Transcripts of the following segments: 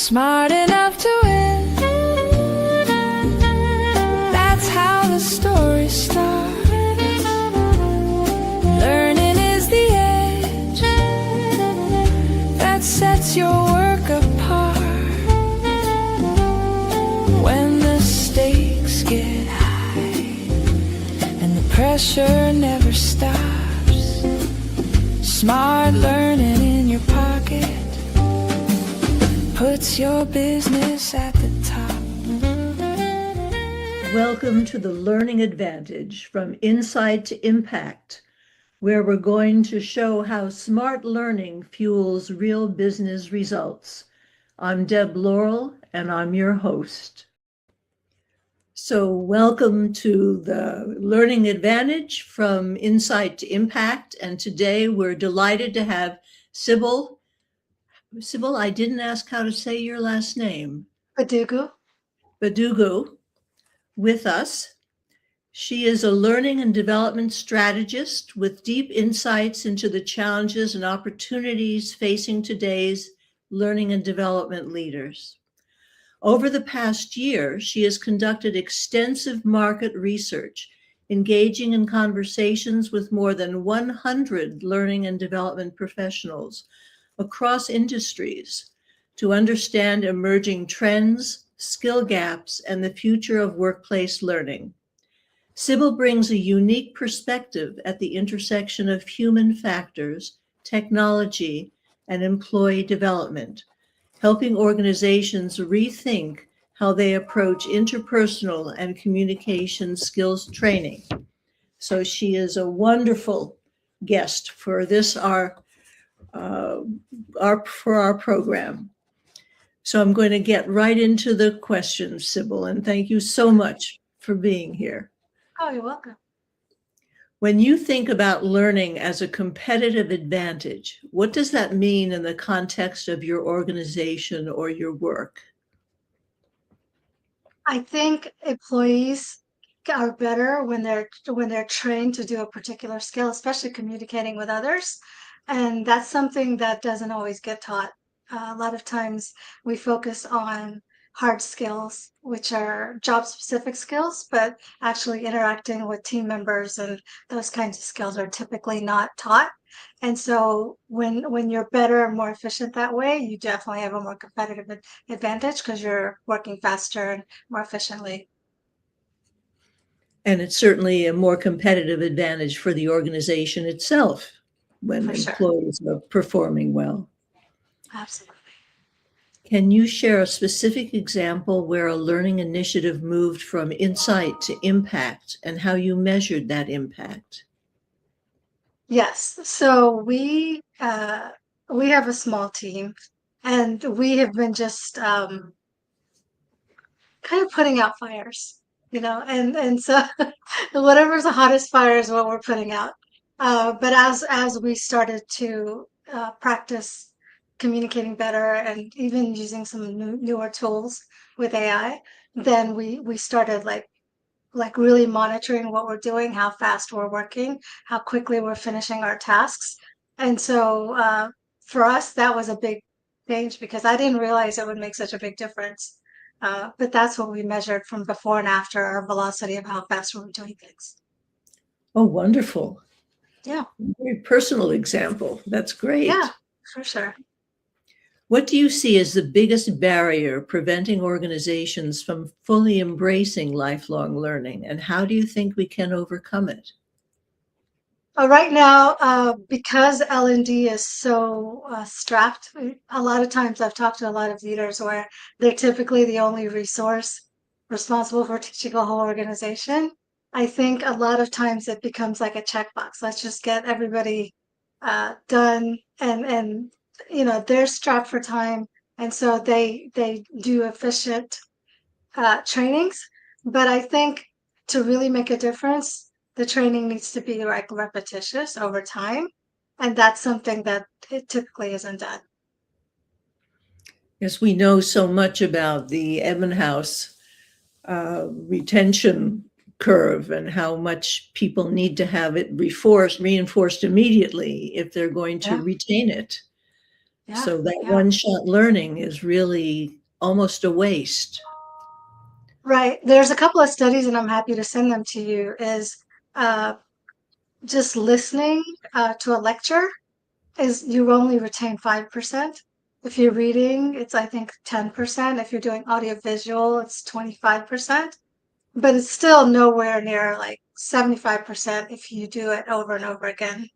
smart enough to win. That's how the story starts. Learning is the edge that sets your work apart. When the stakes get high and the pressure never stops, smart learning in your pocket puts your business at the top. Welcome to the Learning Advantage, from insight to impact, where we're going to show how smart learning fuels real business results. I'm Deb Laurel, and I'm your host. So welcome to the Learning Advantage, from insight to impact. And today we're delighted to have Sibyl, I didn't ask how to say your last name. Badugu With us. She is a learning and development strategist with deep insights into the challenges and opportunities facing today's learning and development leaders. Over the past year, she has conducted extensive market research, engaging in conversations with more than 100 learning and development professionals across industries to understand emerging trends, skill gaps, and the future of workplace learning. Sibyl brings a unique perspective at the intersection of human factors, technology, and employee development, helping organizations rethink how they approach interpersonal and communication skills training. So she is a wonderful guest for this, our program. So I'm going to get right into the questions, Sibyl, and thank you so much for being here. Oh, you're welcome. When you think about learning as a competitive advantage, what does that mean in the context of your organization or your work? I think employees are better when they're trained to do a particular skill, especially communicating with others. And that's something that doesn't always get taught. A lot of times we focus on hard skills, which are job-specific skills, but actually interacting with team members and those kinds of skills are typically not taught. And so when you're better and more efficient that way, you definitely have a more competitive advantage because you're working faster and more efficiently. And it's certainly a more competitive advantage for the organization itself when employees are performing well. Absolutely. Can you share a specific example where a learning initiative moved from insight to impact and how you measured that impact? Yes. So we have a small team, and we have been just kind of putting out fires, and so whatever's the hottest fire is what we're putting out. But as we started to practice communicating better and even using some newer tools with AI, then we started like really monitoring what we're doing, how fast we're working, how quickly we're finishing our tasks. And so for us, that was a big change because I didn't realize it would make such a big difference. But that's what we measured from before and after, our velocity of how fast we were doing things. Oh, wonderful. Yeah. Very personal example. That's great. Yeah, for sure. What do you see as the biggest barrier preventing organizations from fully embracing lifelong learning, and how do you think we can overcome it? Right now, because L&D is so strapped, a lot of times I've talked to a lot of leaders where they're typically the only resource responsible for teaching a whole organization. I think a lot of times it becomes like a checkbox. Let's just get everybody done, and they're strapped for time, and so they do efficient trainings. But I think to really make a difference, the training needs to be like repetitious over time, and that's something that it typically isn't done. Yes, we know so much about the Ebbinghaus retention curve and how much people need to have it reinforced immediately if they're going to retain it. Yeah. So that Yeah. one-shot learning is really almost a waste. Right. There's a couple of studies, and I'm happy to send them to you, is uh, just listening to a lecture is you only retain 5%. If you're reading, it's I think 10%. If you're doing audio visual, it's 25%. But it's still nowhere near like 75% if you do it over and over again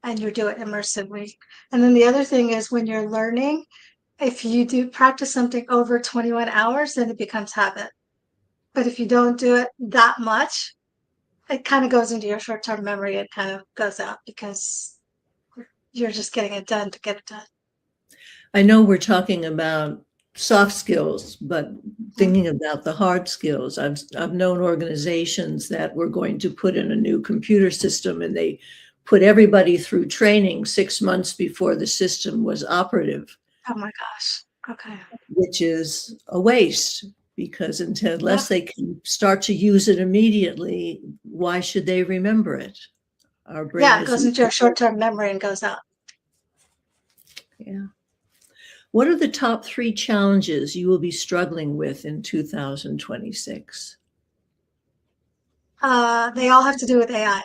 and you do it immersively. And then the other thing is when you're learning, if you do practice something over 21 hours, then it becomes habit. But if you don't do it that much, it kind of goes into your short-term memory. It kind of goes out because you're just getting it done to get it done. I know we're talking about soft skills, but thinking about the hard skills, I've known organizations that were going to put in a new computer system and they put everybody through training 6 months before the system was operative, Oh my gosh. Okay. which is a waste because Yeah. unless they can start to use it immediately, why should they remember it? Our brain Yeah, it is, goes into your short-term memory and goes out. yeah. What are the top 3 challenges you will be struggling with in 2026? They all have to do with AI.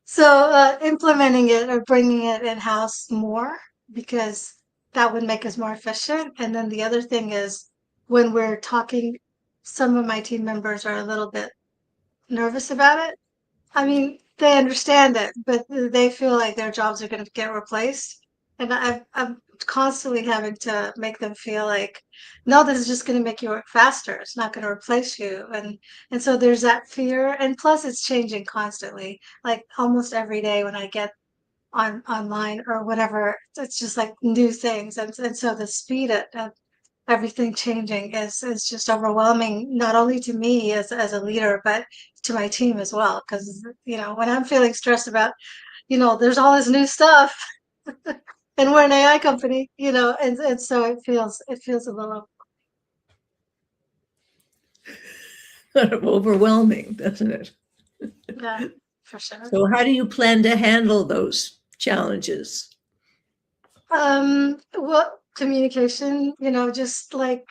So implementing it or bringing it in-house more because that would make us more efficient. And then the other thing is when we're talking, some of my team members are a little bit nervous about it. I mean, they understand it, but they feel like their jobs are going to get replaced. And I'm constantly having to make them feel like, no, this is just going to make you work faster. It's not going to replace you. And so there's that fear. And plus, it's changing constantly. Like almost every day when I get online or whatever, it's just like new things. And so the speed of everything changing is just overwhelming, not only to me as a leader, but to my team as well. Because when I'm feeling stressed about, there's all this new stuff, and we're an AI company, and so it feels a little. Kind of overwhelming, doesn't it? Yeah, for sure. So how do you plan to handle those challenges? Well, communication, just like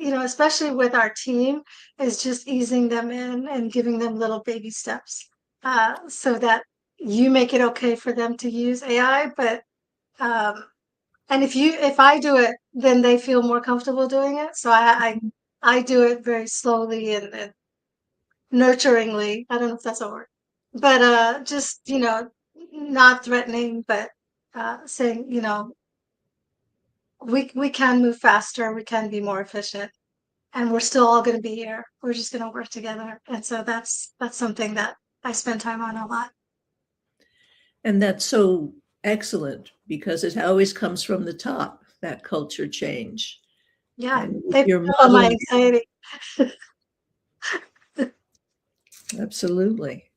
especially with our team, is just easing them in and giving them little baby steps, so that you make it okay for them to use AI. But and if I do it, then they feel more comfortable doing it. So I do it very slowly and nurturingly. I don't know if that's a word, but just not threatening, but saying we can move faster, we can be more efficient, and we're still all going to be here. We're just going to work together. And so that's something that I spend time on a lot. And that's so excellent because it always comes from the top, that culture change. Yeah, And if they pick you're up on my modeling, anxiety. absolutely.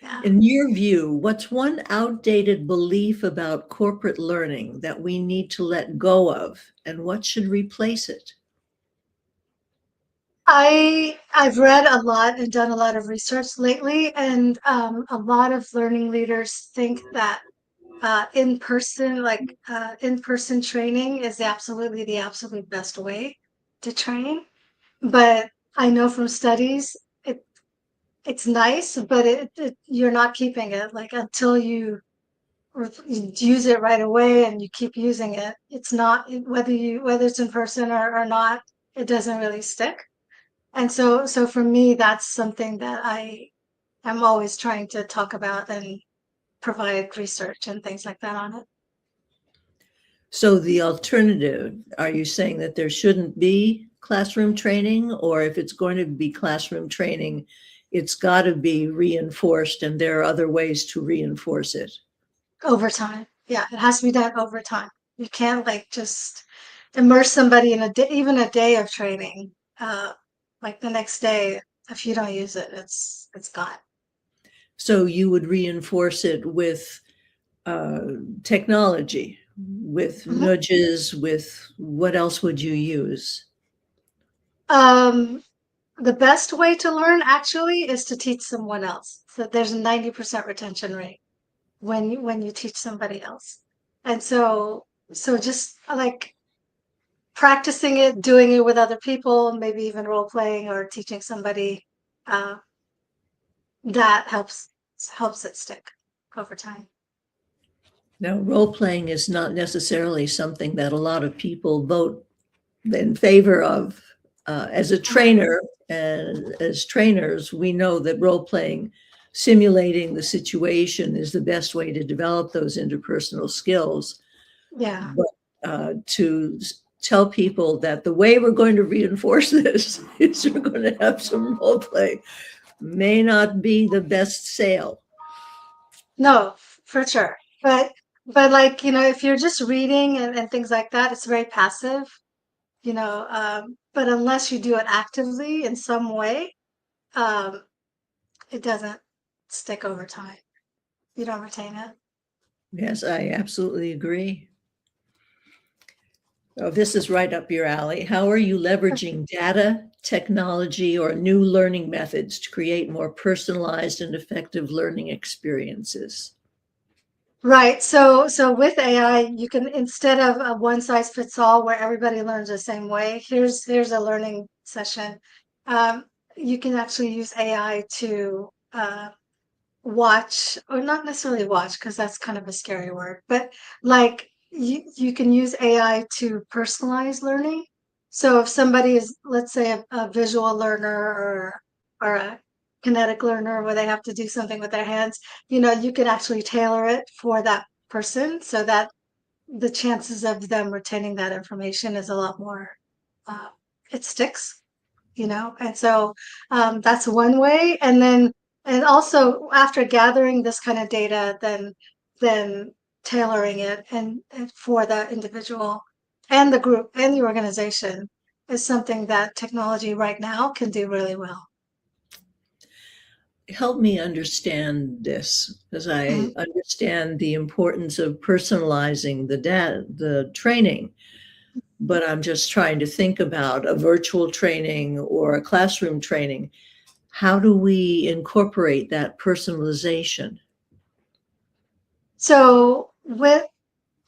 Yeah. In your view, what's one outdated belief about corporate learning that we need to let go of, and what should replace it? I've read a lot and done a lot of research lately, and a lot of learning leaders think that in-person training is absolutely the absolute best way to train. But I know from studies it's nice, but you're not keeping it like until you use it right away and you keep using it. It's not whether it's in person or not, it doesn't really stick. And so for me, that's something that I am always trying to talk about and provide research and things like that on it. So the alternative, are you saying that there shouldn't be classroom training, or if it's going to be classroom training, it's got to be reinforced and there are other ways to reinforce it? Over time. Yeah, it has to be done over time. You can't like just immerse somebody in a day, even a day of training. Like the next day, if you don't use it, it's gone. So you would reinforce it with uh, technology, with Mhm. nudges, with what else would you use? Um, the best way to learn actually is to teach someone else. So there's a 90% retention rate. when you teach somebody else. And so just like practicing it, doing it with other people, maybe even role playing or teaching somebody, uh, that helps it stick over time. Now, role playing is not necessarily something that a lot of people vote in favor of. As a trainer, and as trainers, we know that role playing, simulating the situation, is the best way to develop those interpersonal skills. Yeah. But to tell people that the way we're going to reinforce this is we're going to have some role play may not be the best sale. No, for sure. But like, if you're just reading and things like that, it's very passive, but unless you do it actively in some way, um, it doesn't stick over time. You don't retain it. Yes, I absolutely agree. Oh, this is right up your alley. How are you leveraging data, technology, or new learning methods to create more personalized and effective learning experiences? Right. So with AI, you can, instead of a one size fits all where everybody learns the same way, here's a learning session. Um, you can actually use AI to watch, or not necessarily watch, because that's kind of a scary word, but like you can use AI to personalize learning. So if somebody is, let's say, a visual learner or a kinetic learner where they have to do something with their hands, you can actually tailor it for that person so that the chances of them retaining that information is a lot more, uh, it sticks, and so that's one way. And also after gathering this kind of data, then tailoring it and for the individual and the group and the organization is something that technology right now can do really well. Help me understand this, because I Mhm. understand the importance of personalizing the data, the training, but I'm just trying to think about a virtual training or a classroom training. How do we incorporate that personalization? So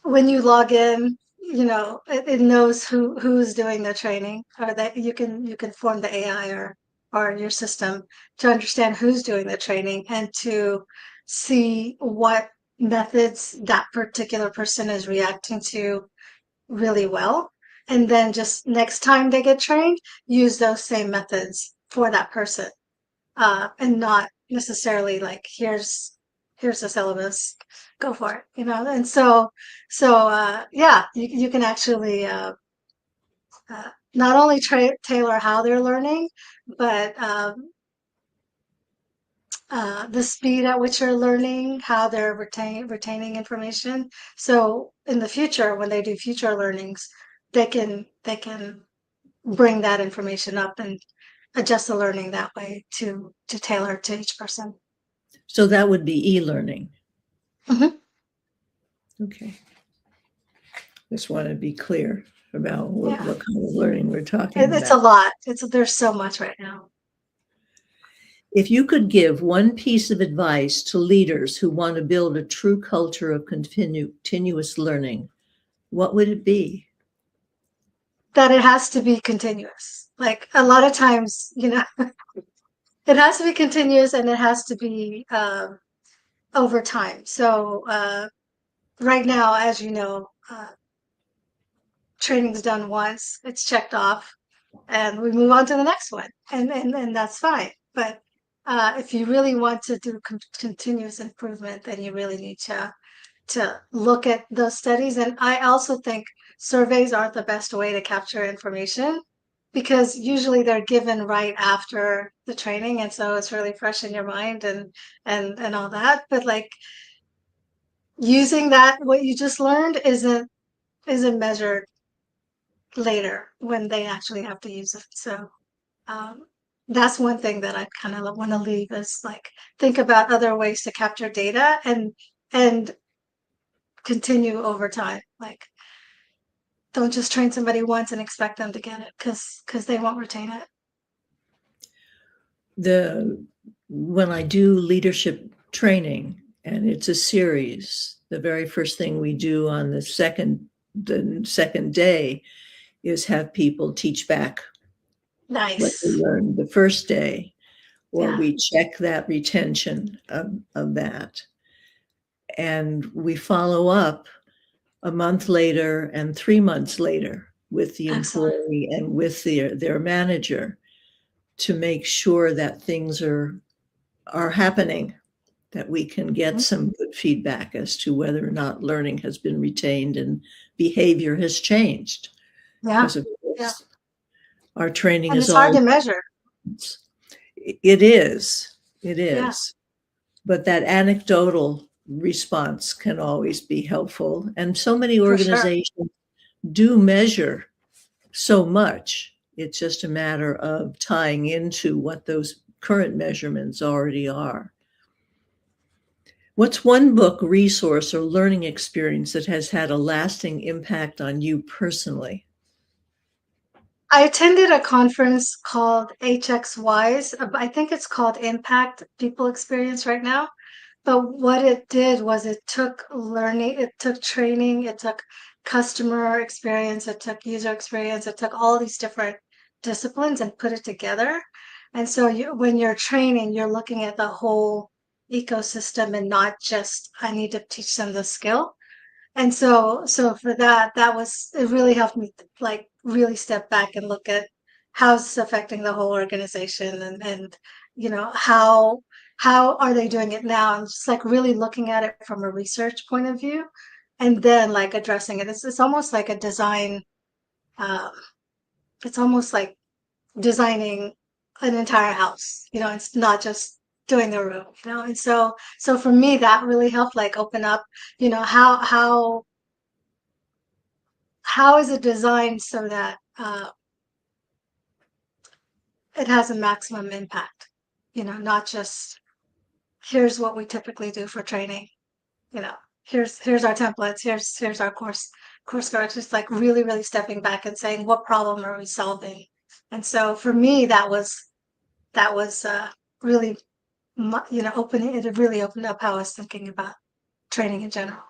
when you log in, it knows who's doing the training, or that you can form the AI or your system to understand who's doing the training and to see what methods that particular person is reacting to really well. And then just next time they get trained, use those same methods for that person, and not necessarily like here's the syllabus, go for it, and so yeah, you can actually not only tailor how they're learning, but the speed at which they're learning, how they're retaining information. So in the future, when they do future learnings, they can bring that information up and adjust the learning that way to tailor to each person. So that would be e-learning. Mhm. Okay. Just want to be clear about Yeah. what kind of learning we're talking It's a about. lot. There's so much right now. If you could give one piece of advice to leaders who want to build a true culture of continuous learning, what would it be? That it has to be continuous. Like a lot of times, it has to be continuous and it has to be over time. So right now, as you know, training's done once, it's checked off, and we move on to the next one, and that's fine. But if you really want to do continuous improvement, then you really need to look at those studies. And I also think surveys aren't the best way to capture information because usually they're given right after the training, and so it's really fresh in your mind and all that. But like using that what you just learned isn't measured later when they actually have to use it. So um, that's one thing that I kind of want to leave is like think about other ways to capture data and continue over time. Like don't just train somebody once and expect them to get it because they won't retain it. When I do leadership training, And it's a series. The very first thing we do on the second day is have people teach back what they Nice. learned the first day, or Yeah. we check that retention of that. And we follow up a month later and 3 months later with the Excellent. employee and with their manager to make sure that things are happening, that we can get Mhm. some good feedback as to whether or not learning has been retained and behavior has changed. Yeah. Because of Yeah. course, our training And is it's hard all to measure. it is. It Yeah, is. But that anecdotal response can always be helpful. And so many for sure. organizations do measure so much. It's just a matter of tying into what those current measurements already are. What's one book, resource, or learning experience that has had a lasting impact on you personally? I attended a conference called HXYs. I think it's called Impact People Experience right now. But what it did was it took learning, it took training, it took customer experience, it took user experience, it took all these different disciplines and put it together. And so when you're training, you're looking at the whole ecosystem and not just, I need to teach them the skill. And so for that, it really helped me like really step back and look at how it's affecting the whole organization and how are they doing it now? And just like really looking at it from a research point of view and then like addressing it. It's almost like a design, um, it's almost like designing an entire house. It's not just doing the room. And so for me that really helped like open up, how is it designed so that it has a maximum impact? Not just here's what we typically do for training. You know, here's our templates. Here's our course corrects. Just like really, really stepping back and saying, what problem are we solving? And so for me, that was really, opening. It really opened up how I was thinking about training in general.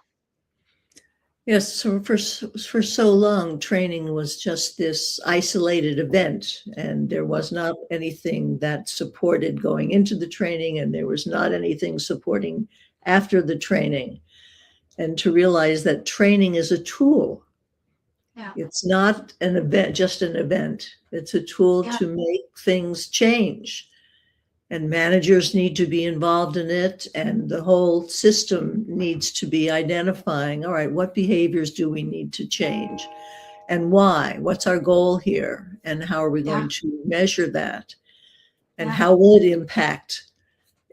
Yes, so for so long, training was just this isolated event, and there was not anything that supported going into the training, and there was not anything supporting after the training. And to realize that training is a tool. Yeah, It's not an event, just an event. It's a tool yeah, to make things change. And managers need to be involved in it, and the whole system needs to be identifying, all right, what behaviors do we need to change and why? What's our goal here? And how are we yeah, going to measure that? And yeah. how will it impact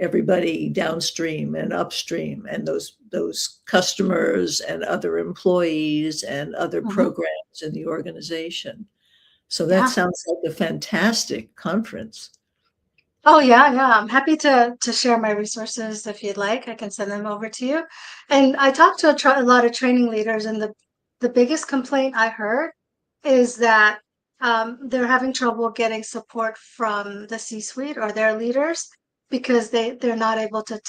everybody downstream and upstream and those customers and other employees and other Mhm. programs in the organization? So that Yeah. sounds like a fantastic conference. Oh yeah, yeah. I'm happy to share my resources if you'd like. I can send them over to you. And I talked to a lot of training leaders, and the biggest complaint I heard is that they're having trouble getting support from the C-suite or their leaders because they're not able to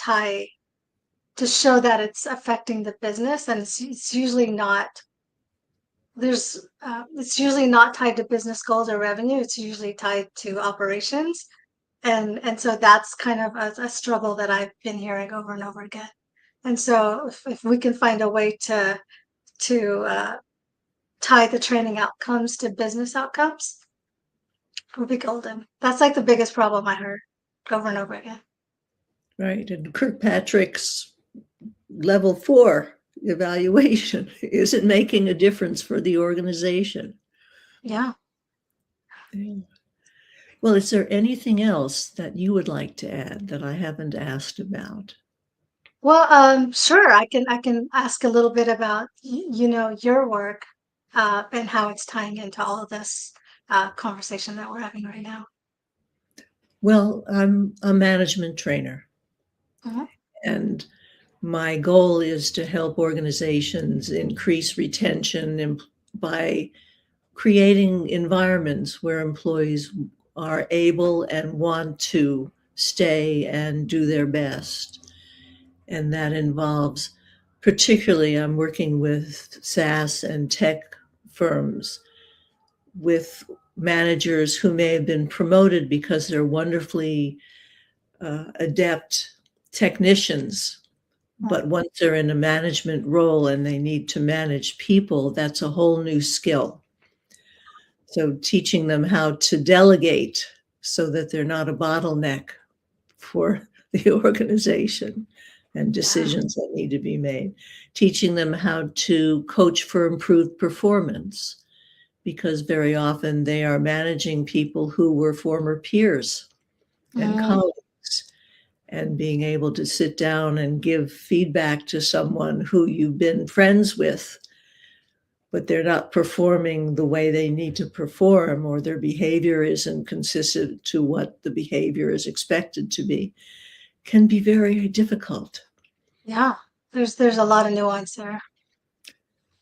show that it's affecting the business, and it's usually not. It's usually not tied to business goals or revenue. It's usually tied to operations. And so that's kind of a struggle that I've been hearing over and over again. And so if we can find a way to tie the training outcomes to business outcomes, it would be golden. That's like the biggest problem I heard over and over again. Right. And Kirkpatrick's level 4 evaluation isn't making a difference for the organization. Yeah. Yeah. Well, is there anything else that you would like to add that I haven't asked about? Well, sure. I can ask a little bit about your work and how it's tying into all of this conversation that we're having right now. Well, I'm a management trainer, Mhm. and my goal is to help organizations increase retention by creating environments where employees are able and want to stay and do their best. And that involves, particularly, I'm working with SaaS and tech firms with managers who may have been promoted because they're wonderfully adept technicians. But once they're in a management role and they need to manage people, that's a whole new skill. So teaching them how to delegate so that they're not a bottleneck for the organization and decisions that need to be made. Teaching them how to coach for improved performance, because very often they are managing people who were former peers and colleagues, and being able to sit down and give feedback to someone who you've been friends with, but they're not performing the way they need to perform, or their behavior isn't consistent to what the behavior is expected to be, can be very difficult. Yeah, there's a lot of nuance there.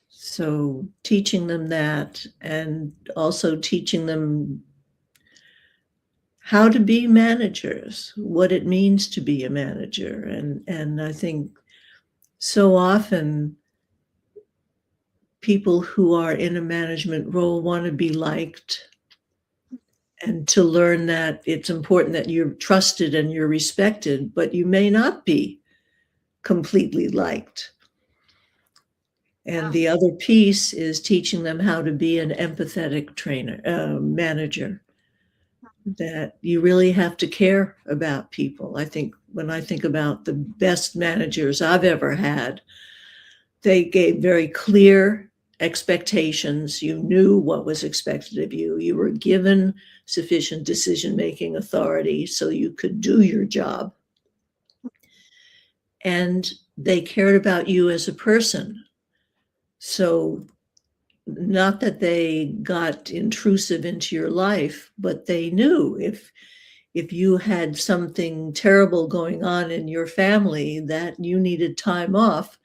So teaching them that, and also teaching them how to be managers, what it means to be a manager. And I think so often people who are in a management role want to be liked, and to learn that it's important that you're trusted and you're respected, but you may not be completely liked. And the other piece is teaching them how to be an empathetic manager, that you really have to care about people. I think when I think about the best managers I've ever had, they gave very clear expectations. You knew what was expected of you. You were given sufficient decision-making authority so you could do your job. And they cared about you as a person. So not that they got intrusive into your life, but they knew if you had something terrible going on in your family that you needed time off,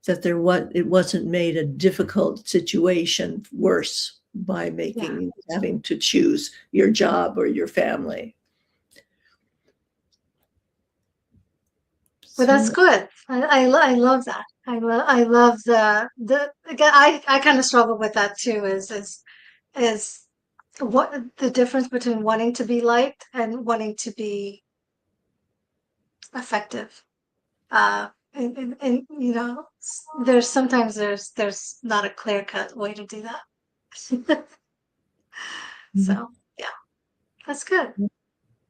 that it wasn't made a difficult situation worse by having to choose your job or your family. Well, that's good. I love that. I love again, I kind of struggle with that too, is what the difference between wanting to be liked and wanting to be effective. And you know, there's sometimes there's not a clear-cut way to do that. So yeah, that's good.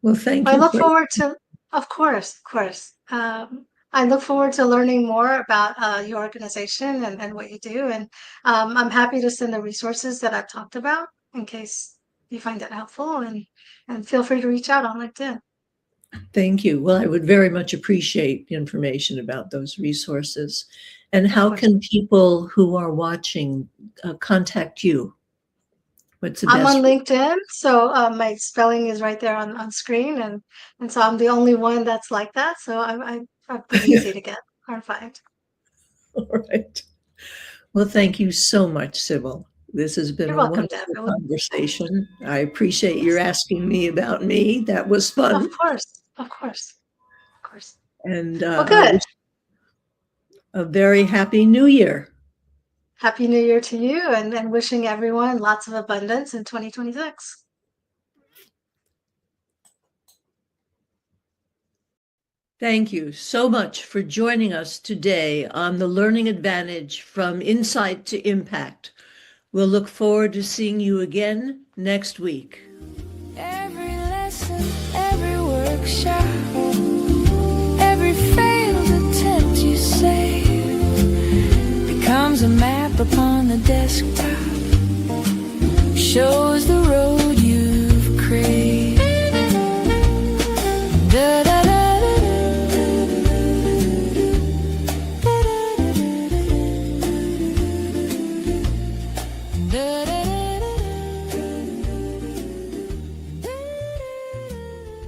Well, thank you. I look forward to, of course. I look forward to learning more about your organization and what you do. And I'm happy to send the resources that I've talked about in case you find it helpful. And feel free to reach out on LinkedIn. Thank you. Well, I would very much appreciate information about those resources. And how can people who are watching contact you? What's the best? I'm on LinkedIn, so my spelling is right there on screen, and so I'm the only one that's like that. So I'm pretty easy to get or find. All right. Well, thank you so much, Sibyl. This has been You're a welcome, wonderful Deb. conversation. I appreciate your asking me about me. That was fun. Of course. And Well, good. a very happy New Year. Happy New Year to you, and wishing everyone lots of abundance in 2026. Thank you so much for joining us today on the Learning Advantage from Insight to Impact. We'll look forward to seeing you again next week. Every lesson, every workshop, every failed attempt you save becomes a map upon the desktop.